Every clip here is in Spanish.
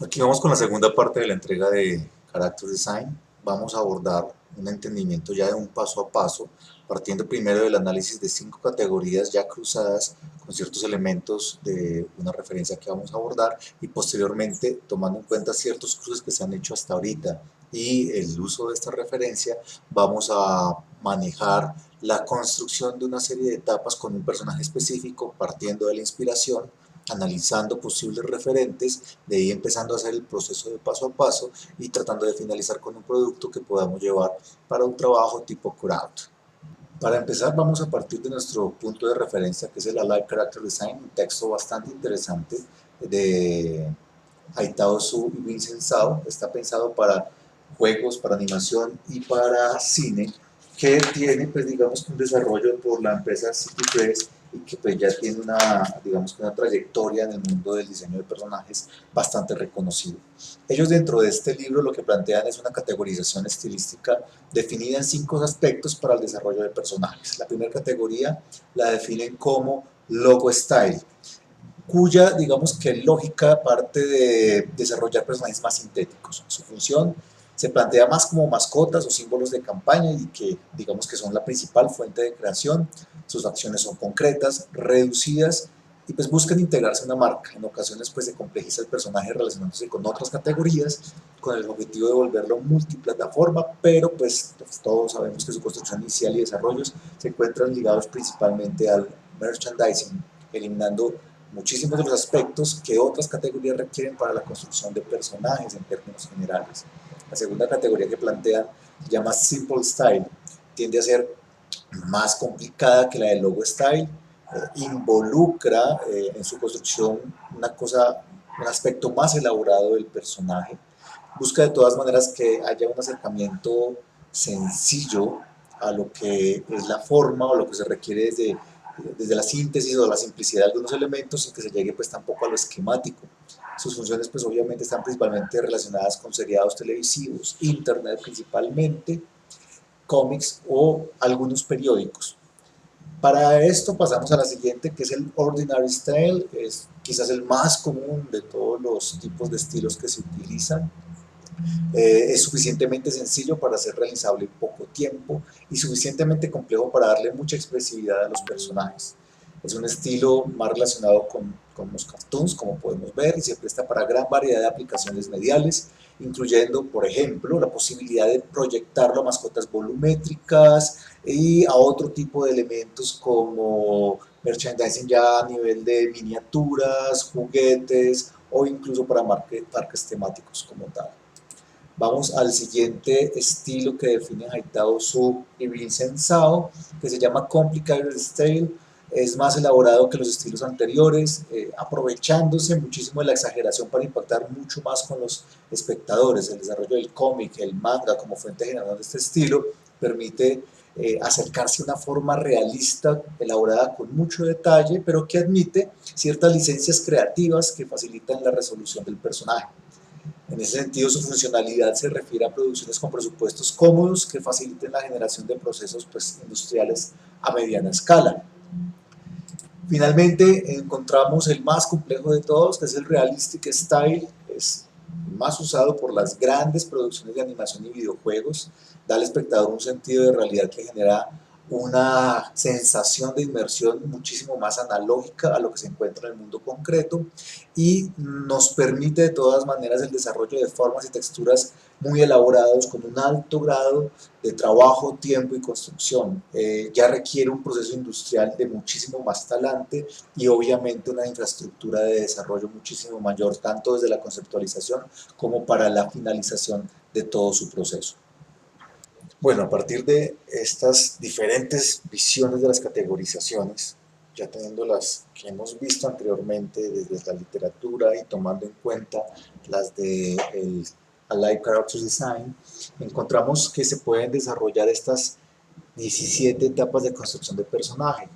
Aquí vamos con la segunda parte de la entrega de Character Design. Vamos a abordar un entendimiento ya de un paso a paso, partiendo primero del análisis de 5 categorías ya cruzadas con ciertos elementos de una referencia que vamos a abordar y posteriormente tomando en cuenta ciertos cruces que se han hecho hasta ahorita y el uso de esta referencia, vamos a manejar la construcción de una serie de etapas con un personaje específico, partiendo de la inspiración, analizando posibles referentes, de ahí empezando a hacer el proceso de paso a paso y tratando de finalizar con un producto que podamos llevar para un trabajo tipo cutout. Para empezar vamos a partir de nuestro punto de referencia que es el Alive Character Design, un texto bastante interesante de Aitao Su y Vincent Zhao. Está pensado para juegos, para animación y para cine, que tiene pues digamos un desarrollo por la empresa City Press y que pues ya tiene una, digamos, una trayectoria en el mundo del diseño de personajes bastante reconocido. Ellos dentro de este libro lo que plantean es una categorización estilística definida en 5 aspectos para el desarrollo de personajes. La primera categoría la definen como logo style, cuya, digamos que lógica parte de desarrollar personajes más sintéticos. Su función se plantea más como mascotas o símbolos de campaña y que digamos que son la principal fuente de creación. Sus acciones son concretas, reducidas y pues buscan integrarse a una marca. En ocasiones pues se complejiza el personaje relacionándose con otras categorías con el objetivo de volverlo multiplataforma, pero pues todos sabemos que su construcción inicial y desarrollos se encuentran ligados principalmente al merchandising, eliminando muchísimos de los aspectos que otras categorías requieren para la construcción de personajes en términos generales. La segunda categoría que plantean se llama Simple Style, tiende a ser más complicada que la del Logo Style, involucra en su construcción una cosa, un aspecto más elaborado del personaje, busca de todas maneras que haya un acercamiento sencillo a lo que es la forma o lo que se requiere desde la síntesis o la simplicidad de algunos elementos sin que se llegue pues tampoco a lo esquemático. Sus funciones pues obviamente están principalmente relacionadas con seriados televisivos, internet principalmente, cómics o algunos periódicos. Para esto pasamos a la siguiente, que es el Ordinary Style, es quizás el más común de todos los tipos de estilos que se utilizan. Es suficientemente sencillo para ser realizable en poco tiempo y suficientemente complejo para darle mucha expresividad a los personajes. Es un estilo más relacionado con los cartoons, como podemos ver, y se presta para gran variedad de aplicaciones mediales, incluyendo, por ejemplo, la posibilidad de proyectarlo a mascotas volumétricas y a otro tipo de elementos como merchandising ya a nivel de miniaturas, juguetes o incluso para parques temáticos como tal. Vamos al siguiente estilo que definen Haitao Su y Vincent Zhao, que se llama Complicated Style. Es más elaborado que los estilos anteriores, aprovechándose muchísimo de la exageración para impactar mucho más con los espectadores. El desarrollo del cómic, el manga como fuente generadora de este estilo, permite acercarse a una forma realista, elaborada con mucho detalle, pero que admite ciertas licencias creativas que facilitan la resolución del personaje. En ese sentido, su funcionalidad se refiere a producciones con presupuestos cómodos que faciliten la generación de procesos pues, industriales a mediana escala. Finalmente, encontramos el más complejo de todos, que es el Realistic Style. Es más usado por las grandes producciones de animación y videojuegos. Da al espectador un sentido de realidad que genera una sensación de inmersión muchísimo más analógica a lo que se encuentra en el mundo concreto y nos permite de todas maneras el desarrollo de formas y texturas muy elaborados con un alto grado de trabajo, tiempo y construcción. Ya requiere un proceso industrial de muchísimo más talante y obviamente una infraestructura de desarrollo muchísimo mayor, tanto desde la conceptualización como para la finalización de todo su proceso. Bueno, a partir de estas diferentes visiones de las categorizaciones, ya teniendo las que hemos visto anteriormente desde la literatura y tomando en cuenta las de el Alive Character Design, encontramos que se pueden desarrollar estas 17 etapas de construcción de personaje.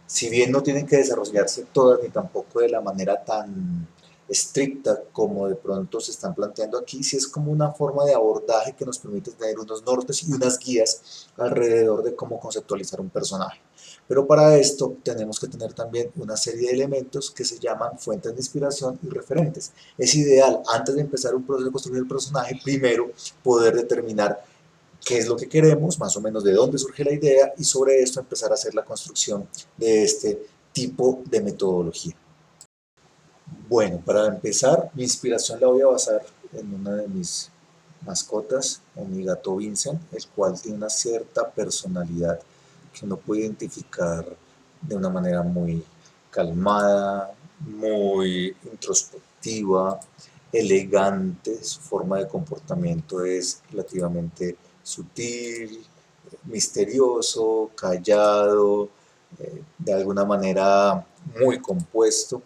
Si bien no tienen que desarrollarse todas ni tampoco de la manera tan estricta como de pronto se están planteando aquí, sí es como una forma de abordaje que nos permite tener unos nortes y unas guías alrededor de cómo conceptualizar un personaje. Pero para esto tenemos que tener también una serie de elementos que se llaman fuentes de inspiración y referentes. Es ideal, antes de empezar un proceso de construir el personaje, primero poder determinar qué es lo que queremos, más o menos de dónde surge la idea, y sobre esto empezar a hacer la construcción de este tipo de metodología. Bueno, para empezar, mi inspiración la voy a basar en una de mis mascotas, en mi gato Vincent, el cual tiene una cierta personalidad que uno puede identificar de una manera muy calmada, muy introspectiva, elegante. Su forma de comportamiento es relativamente sutil, misterioso, callado, de alguna manera muy compuesto.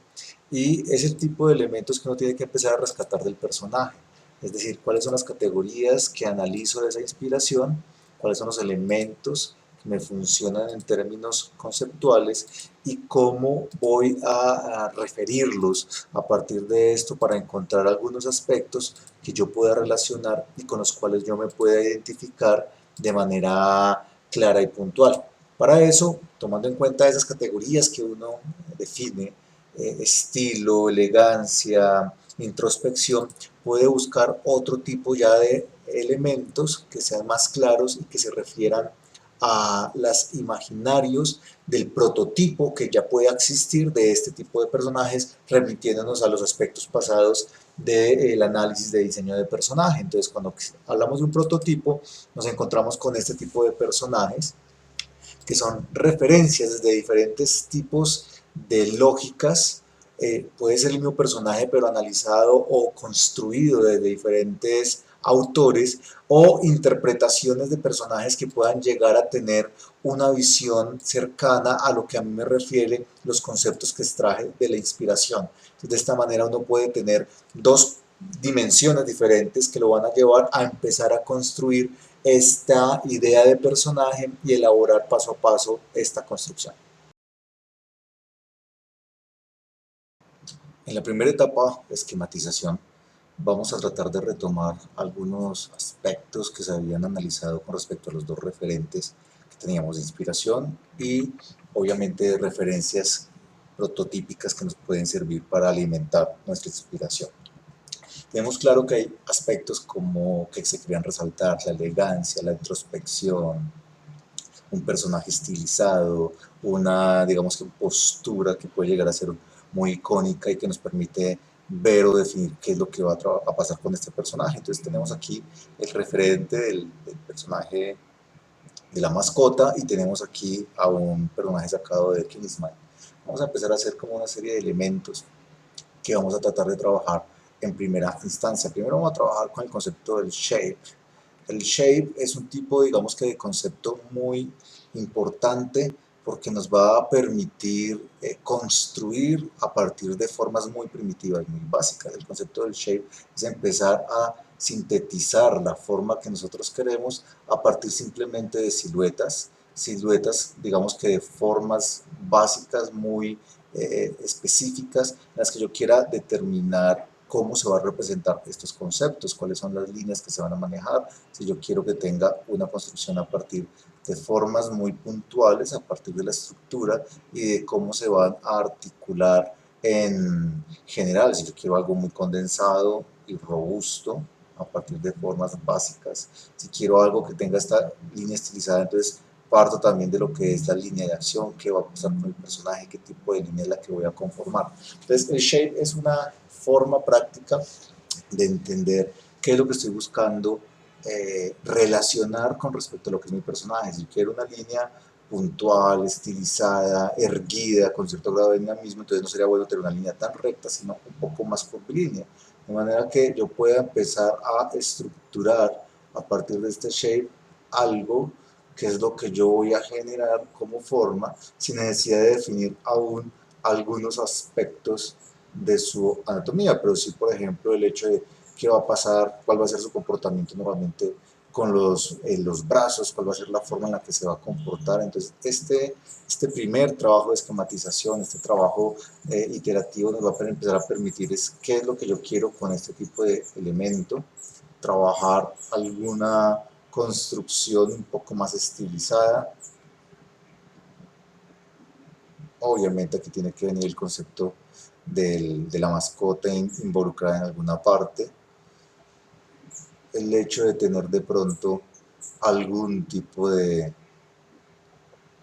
Y es el tipo de elementos que uno tiene que empezar a rescatar del personaje. Es decir, cuáles son las categorías que analizo de esa inspiración, cuáles son los elementos que me funcionan en términos conceptuales y cómo voy a referirlos a partir de esto para encontrar algunos aspectos que yo pueda relacionar y con los cuales yo me pueda identificar de manera clara y puntual. Para eso, tomando en cuenta esas categorías que uno define, estilo, elegancia, introspección, puede buscar otro tipo ya de elementos que sean más claros y que se refieran a los imaginarios del prototipo que ya pueda existir de este tipo de personajes, remitiéndonos a los aspectos pasados del análisis de diseño de personaje. Entonces, cuando hablamos de un prototipo, nos encontramos con este tipo de personajes que son referencias de diferentes tipos de lógicas. Puede ser el mismo personaje, pero analizado o construido desde diferentes autores o interpretaciones de personajes que puedan llegar a tener una visión cercana a lo que a mí me refiere los conceptos que extraje de la inspiración. Entonces, de esta manera uno puede tener dos dimensiones diferentes que lo van a llevar a empezar a construir esta idea de personaje y elaborar paso a paso esta construcción. En la primera etapa, de esquematización, vamos a tratar de retomar algunos aspectos que se habían analizado con respecto a los dos referentes que teníamos de inspiración y obviamente referencias prototípicas que nos pueden servir para alimentar nuestra inspiración. Tenemos claro que hay aspectos como que se querían resaltar, la elegancia, la introspección, un personaje estilizado, una, digamos que postura que puede llegar a ser muy icónica y que nos permite ver o definir qué es lo que va a pasar con este personaje. Entonces tenemos aquí el referente del personaje de la mascota y tenemos aquí a un personaje sacado de Kingsman. Vamos a empezar a hacer como una serie de elementos que vamos a tratar de trabajar en primera instancia. Primero vamos a trabajar con el concepto del shape. El shape es un tipo, digamos que de concepto muy importante porque nos va a permitir construir a partir de formas muy primitivas, muy básicas. El concepto del shape es empezar a sintetizar la forma que nosotros queremos a partir simplemente de siluetas, siluetas digamos que de formas básicas muy específicas en las que yo quiera determinar cómo se va a representar estos conceptos, cuáles son las líneas que se van a manejar, si yo quiero que tenga una construcción a partir de formas muy puntuales, a partir de la estructura y de cómo se van a articular en general, si yo quiero algo muy condensado y robusto, a partir de formas básicas, si quiero algo que tenga esta línea estilizada, entonces parto también de lo que es la línea de acción, qué va a pasar con el personaje, qué tipo de línea es la que voy a conformar. Entonces el shape es una forma práctica de entender qué es lo que estoy buscando relacionar con respecto a lo que es mi personaje. Si quiero una línea puntual, estilizada, erguida, con cierto grado de dinamismo, entonces no sería bueno tener una línea tan recta, sino un poco más curvilínea. De manera que yo pueda empezar a estructurar a partir de este shape algo que es lo que yo voy a generar como forma sin necesidad de definir aún algunos aspectos de su anatomía, pero sí, por ejemplo, el hecho de qué va a pasar, cuál va a ser su comportamiento normalmente con los brazos, cuál va a ser la forma en la que se va a comportar. Entonces, este primer trabajo de esquematización, este trabajo iterativo nos va a empezar a permitir es qué es lo que yo quiero con este tipo de elemento, trabajar alguna construcción un poco más estilizada, Obviamente aquí tiene que venir el concepto de la mascota involucrada en alguna parte. El hecho de tener de pronto algún tipo de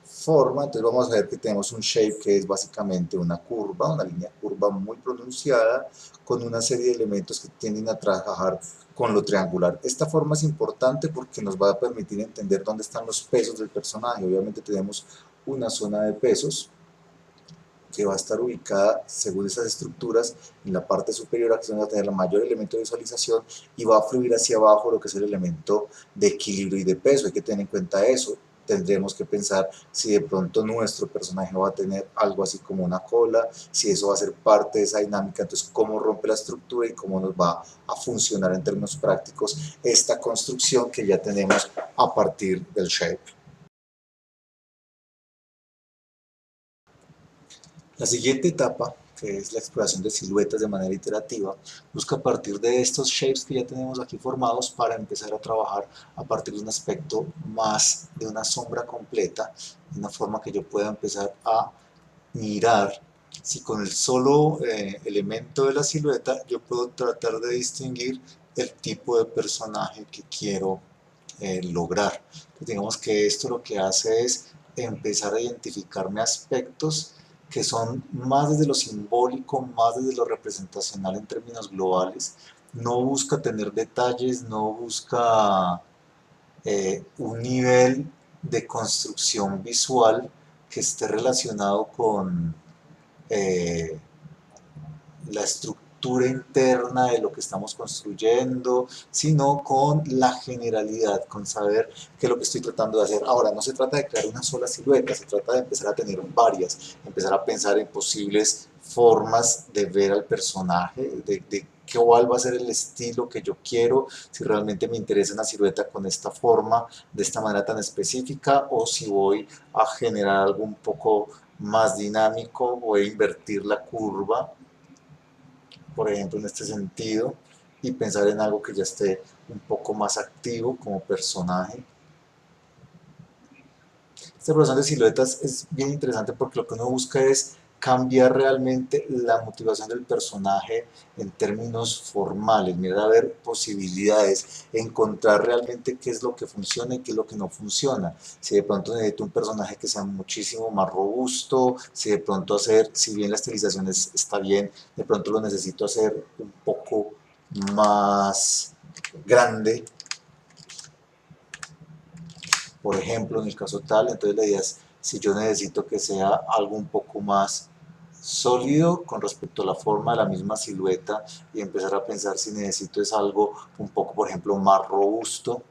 forma, entonces vamos a ver que tenemos un shape que es básicamente una curva, una línea curva muy pronunciada con una serie de elementos que tienden a trabajar con lo triangular. Esta forma es importante porque nos va a permitir entender dónde están los pesos del personaje. Obviamente tenemos una zona de pesos que va a estar ubicada según esas estructuras en la parte superior, aquí vamos a tener el mayor elemento de visualización y va a fluir hacia abajo lo que es el elemento de equilibrio y de peso. Hay que tener en cuenta eso. Tendremos que pensar si de pronto nuestro personaje va a tener algo así como una cola, si eso va a ser parte de esa dinámica, entonces cómo rompe la estructura y cómo nos va a funcionar en términos prácticos esta construcción que ya tenemos a partir del shape. La siguiente etapa, que es la exploración de siluetas de manera iterativa, busca a partir de estos shapes que ya tenemos aquí formados para empezar a trabajar a partir de un aspecto más de una sombra completa, de una forma que yo pueda empezar a mirar si con el solo elemento de la silueta yo puedo tratar de distinguir el tipo de personaje que quiero lograr. Entonces, digamos que esto lo que hace es empezar a identificarme aspectos que son más desde lo simbólico, más desde lo representacional en términos globales. No busca tener detalles, no busca un nivel de construcción visual que esté relacionado con eh, la estructura interna de lo que estamos construyendo, sino con la generalidad, con saber qué es lo que estoy tratando de hacer. Ahora, no se trata de crear una sola silueta, se trata de empezar a tener varias, empezar a pensar en posibles formas de ver al personaje, de cuál va a ser el estilo que yo quiero, si realmente me interesa una silueta con esta forma, de esta manera tan específica, o si voy a generar algo un poco más dinámico, voy a invertir la curva, por ejemplo, en este sentido, y pensar en algo que ya esté un poco más activo como personaje. Esta progresión de siluetas es bien interesante porque lo que uno busca es cambiar realmente la motivación del personaje en términos formales, mirar a ver posibilidades, encontrar realmente qué es lo que funciona y qué es lo que no funciona. Si de pronto necesito un personaje que sea muchísimo más robusto, si de pronto hacer, si bien la estilización está bien, de pronto lo necesito hacer un poco más grande, por ejemplo, en el caso tal, entonces la idea es, si yo necesito que sea algo un poco más sólido con respecto a la forma de la misma silueta y empezar a pensar si necesito es algo un poco, por ejemplo, más robusto,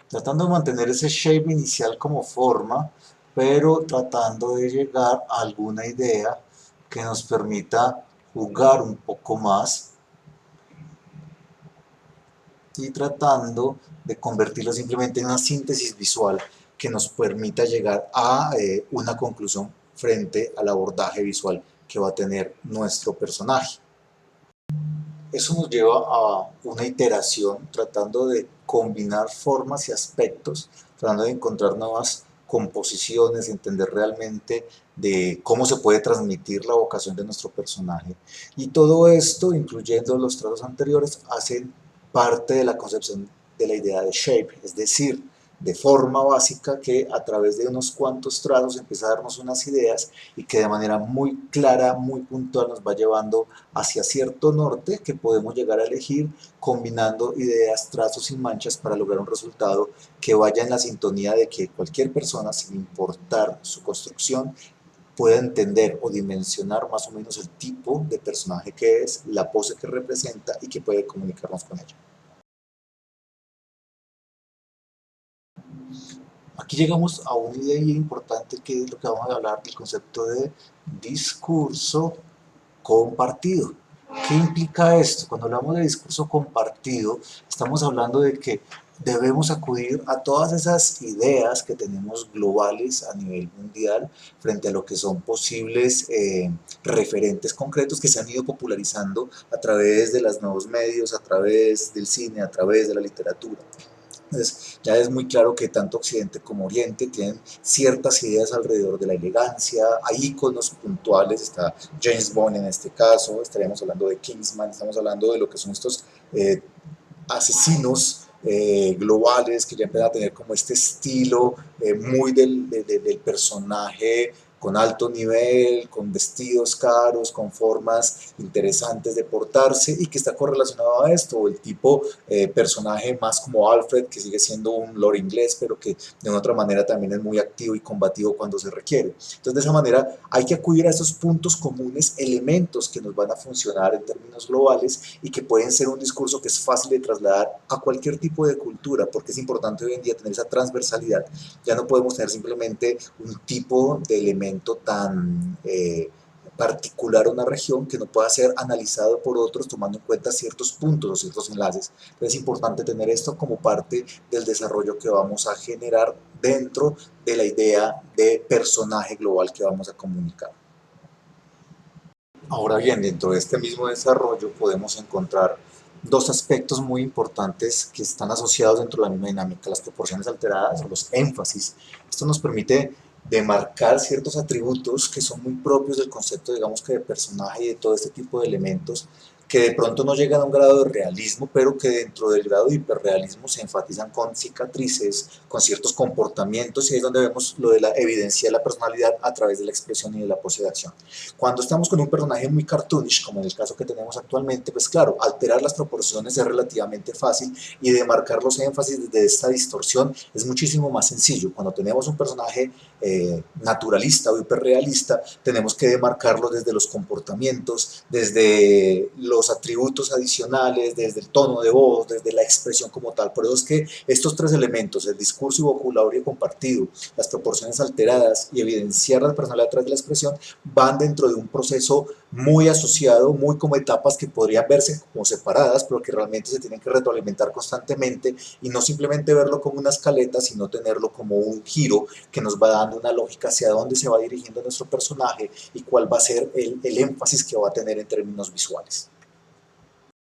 tratando de mantener ese shape inicial como forma, pero tratando de llegar a alguna idea que nos permita jugar un poco más y tratando de convertirlo simplemente en una síntesis visual que nos permita llegar a una conclusión frente al abordaje visual que va a tener nuestro personaje. Eso nos lleva a una iteración tratando de combinar formas y aspectos, tratando de encontrar nuevas composiciones, entender realmente de cómo se puede transmitir la vocación de nuestro personaje. Y todo esto, incluyendo los trazos anteriores, hacen parte de la concepción de la idea de shape, es decir, de forma básica que a través de unos cuantos trazos empieza a darnos unas ideas y que de manera muy clara, muy puntual nos va llevando hacia cierto norte que podemos llegar a elegir combinando ideas, trazos y manchas para lograr un resultado que vaya en la sintonía de que cualquier persona, sin importar su construcción, pueda entender o dimensionar más o menos el tipo de personaje que es, la pose que representa y que puede comunicarnos con ella. Aquí llegamos a una idea importante que es lo que vamos a hablar del concepto de discurso compartido. ¿Qué implica esto? Cuando hablamos de discurso compartido, estamos hablando de que debemos acudir a todas esas ideas que tenemos globales a nivel mundial frente a lo que son posibles referentes concretos que se han ido popularizando a través de los nuevos medios, a través del cine, a través de la literatura. Entonces, ya es muy claro que tanto Occidente como Oriente tienen ciertas ideas alrededor de la elegancia, hay iconos puntuales, está James Bond en este caso, estaríamos hablando de Kingsman, estamos hablando de lo que son estos eh, asesinos globales que ya empiezan a tener como este estilo muy del personaje con alto nivel, con vestidos caros, con formas interesantes de portarse y que está correlacionado a esto, el tipo personaje más como Alfred, que sigue siendo un lord inglés, pero que de una otra manera también es muy activo y combativo cuando se requiere. Entonces, de esa manera hay que acudir a esos puntos comunes, elementos que nos van a funcionar en términos globales y que pueden ser un discurso que es fácil de trasladar a cualquier tipo de cultura, porque es importante hoy en día tener esa transversalidad. Ya no podemos tener simplemente un tipo de elemento tan particular a una región que no pueda ser analizado por otros tomando en cuenta ciertos puntos o ciertos enlaces. Entonces es importante tener esto como parte del desarrollo que vamos a generar dentro de la idea de personaje global que vamos a comunicar. Ahora bien, dentro de este mismo desarrollo podemos encontrar dos aspectos muy importantes que están asociados dentro de la misma dinámica, las proporciones alteradas o los énfasis. Esto nos permite demarcar ciertos atributos que son muy propios del concepto, digamos que de personaje y de todo este tipo de elementos que de pronto no llegan a un grado de realismo, pero que dentro del grado de hiperrealismo se enfatizan con cicatrices, con ciertos comportamientos, y ahí es donde vemos lo de la evidencia de la personalidad a través de la expresión y de la pose de acción. Cuando estamos con un personaje muy cartoonish, como en el caso que tenemos actualmente, pues claro, alterar las proporciones es relativamente fácil y demarcar los énfasis desde esta distorsión es muchísimo más sencillo. Cuando tenemos un personaje naturalista o hiperrealista, tenemos que demarcarlo desde los comportamientos, desde los atributos adicionales, desde el tono de voz, desde la expresión como tal. Por eso es que estos tres elementos, el discurso y vocabulario compartido, las proporciones alteradas y evidenciar la personalidad a través de la expresión, van dentro de un proceso muy asociado, muy como etapas que podrían verse como separadas, pero que realmente se tienen que retroalimentar constantemente y no simplemente verlo como una escaleta, sino tenerlo como un giro que nos va dando una lógica hacia dónde se va dirigiendo nuestro personaje y cuál va a ser el énfasis que va a tener en términos visuales.